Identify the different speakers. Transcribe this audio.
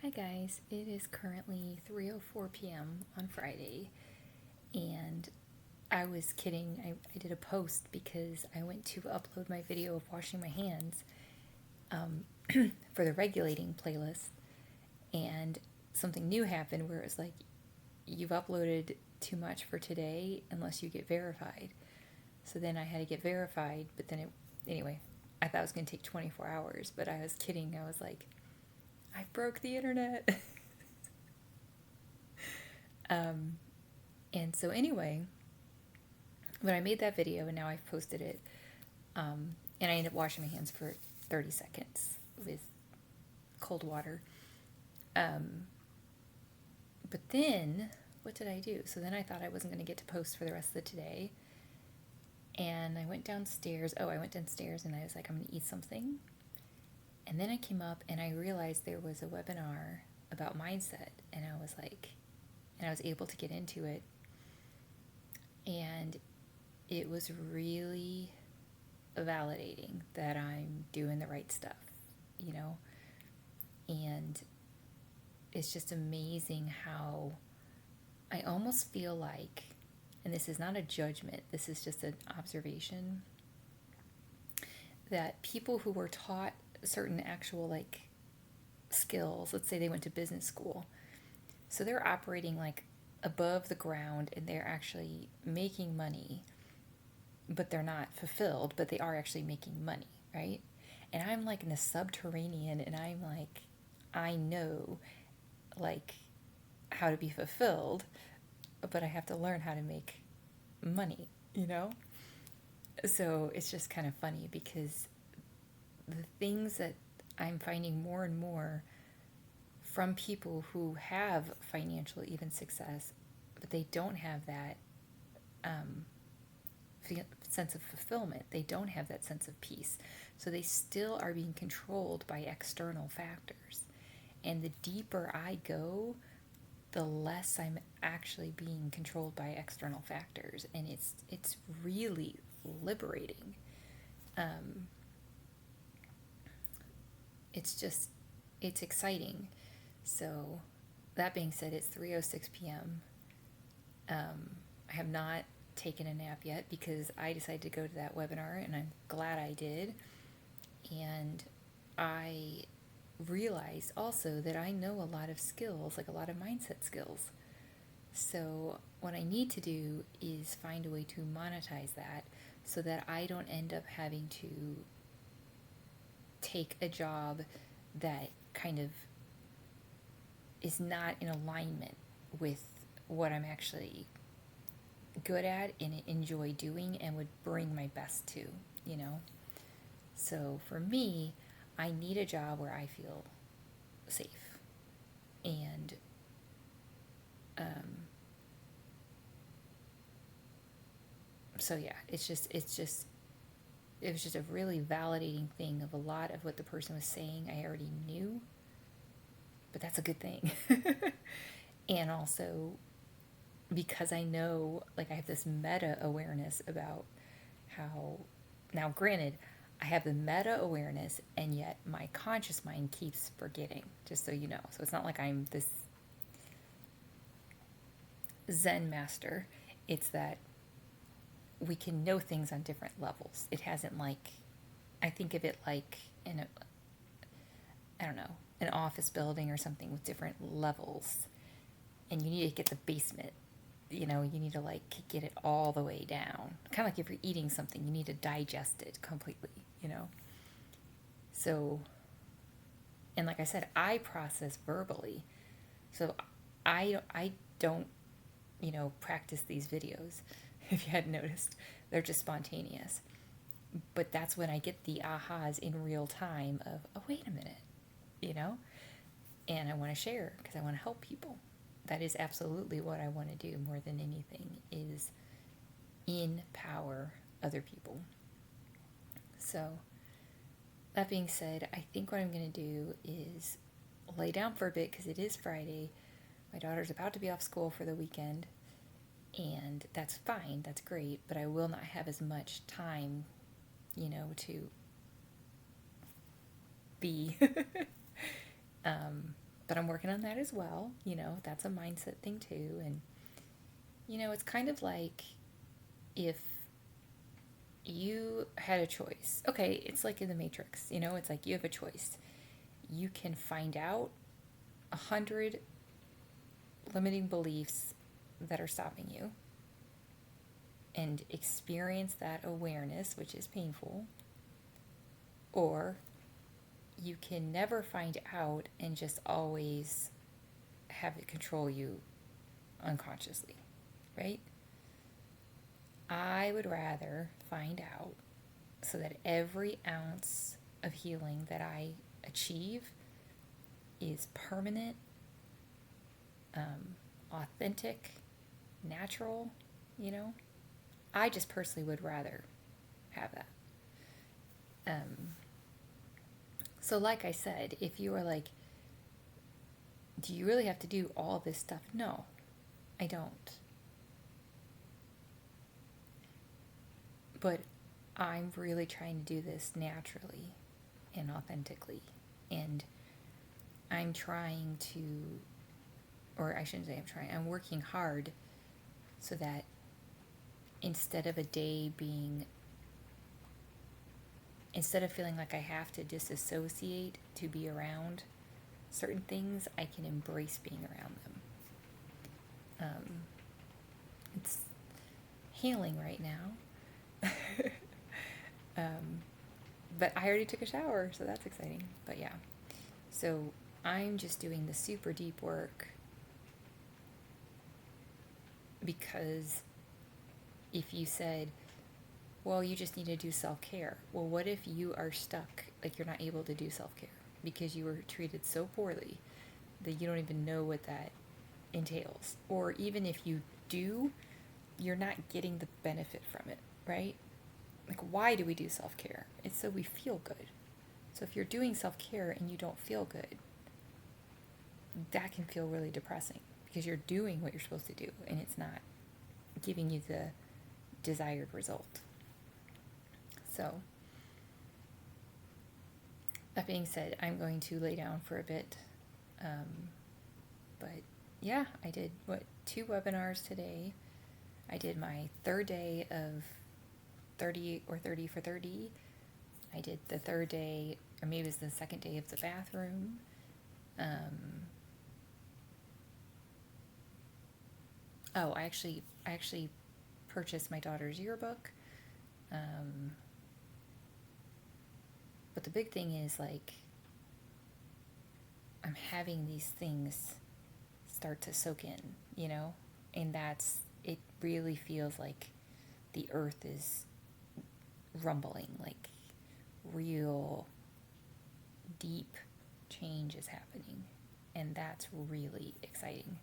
Speaker 1: Hi guys, it is currently 3:04 p.m. on Friday, and I was kidding. I did a post because I went to upload my video of washing my hands for the regulating playlist, and something new happened where it was like, you've uploaded too much for today unless you get verified. So then I had to get verified, but then anyway, I thought it was going to take 24 hours, but I was kidding. I was like, I broke the internet. And so anyway, when I made that video and now I've posted it, and I ended up washing my hands for 30 seconds with cold water. But then, what did I do? So then I thought I wasn't going to get to post for the rest of the today. And I went downstairs. I went downstairs and I was like, I'm going to eat something. And then I came up and I realized there was a webinar about mindset. And I was like, and I was able to get into it. And it was really validating that I'm doing the right stuff, you know? And it's just amazing how I almost feel like, and this is not a judgment, this is just an observation, that people who were taught certain actual like skills, let's say they went to business school, so they're operating like above the ground and they're actually making money, but they're not fulfilled, but they are actually making money, right? And I'm like in the subterranean and I'm like, I know like how to be fulfilled, but I have to learn how to make money, you know? So it's just kind of funny because the things that I'm finding more and more from people who have financial even success, but they don't have that sense of fulfillment. They don't have that sense of peace. So they still are being controlled by external factors. And the deeper I go, the less I'm actually being controlled by external factors. And it's really liberating. It's exciting. So that being said, it's 3:06 p.m. I have not taken a nap yet because I decided to go to that webinar and I'm glad I did. And I realized also that I know a lot of skills, like a lot of mindset skills. So what I need to do is find a way to monetize that so that I don't end up having to take a job that kind of is not in alignment with what I'm actually good at and enjoy doing and would bring my best to, you know? So for me, I need a job where I feel safe. And so yeah, it was just a really validating thing of a lot of what the person was saying I already knew, but that's a good thing. And also because I know, like, I have this meta awareness about how, now granted, I have the meta awareness and yet my conscious mind keeps forgetting, just so you know. So it's not like I'm this Zen master. It's that we can know things on different levels. It hasn't like, I think of it like in a, I don't know, an office building or something with different levels. And you need to get the basement, you know, you need to like get it all the way down. Kind of like if you're eating something, you need to digest it completely, you know? So, and like I said, I process verbally. So I don't, you know, practice these videos. If you hadn't noticed, they're just spontaneous. But that's when I get the ahas in real time of, oh, wait a minute, you know? And I want to share because I want to help people. That is absolutely what I want to do more than anything, is empower other people. So that being said, I think what I'm going to do is lay down for a bit because it is Friday. My daughter's about to be off school for the weekend, and that's fine, that's great, but I will not have as much time, you know, to be but I'm working on that as well. That's a mindset thing too. And, it's kind of like if you had a choice. Okay, it's like in the Matrix, it's like you have a choice. You can find out 100 limiting beliefs that are stopping you and experience that awareness, which is painful, or you can never find out and just always have it control you unconsciously, right? I would rather find out so that every ounce of healing that I achieve is permanent, authentic, natural, I just personally would rather have that. So like I said, if you are like, do you really have to do all this stuff? No, I don't. But I'm really trying to do this naturally and authentically. And I'm trying to, or I shouldn't say I'm trying, I'm working hard so that instead of feeling like I have to disassociate to be around certain things, I can embrace being around them. It's healing right now. But I already took a shower, so that's exciting. But yeah, so I'm just doing the super deep work because if you said, well, you just need to do self-care. Well, what if you are stuck, like you're not able to do self-care because you were treated so poorly that you don't even know what that entails? Or even if you do, you're not getting the benefit from it, right? Like, why do we do self-care? It's so we feel good. So if you're doing self-care and you don't feel good, that can feel really depressing because you're doing what you're supposed to do and it's not giving you the desired result. So, that being said, I'm going to lay down for a bit. But yeah, I did, 2 webinars today. I did my third day of 30 or 30 for 30. I did the third day, or maybe it was the second day of the bathroom. I actually purchased my daughter's yearbook. But the big thing is, like, I'm having these things start to soak in, and it really feels like the earth is rumbling, like real deep change is happening, and that's really exciting.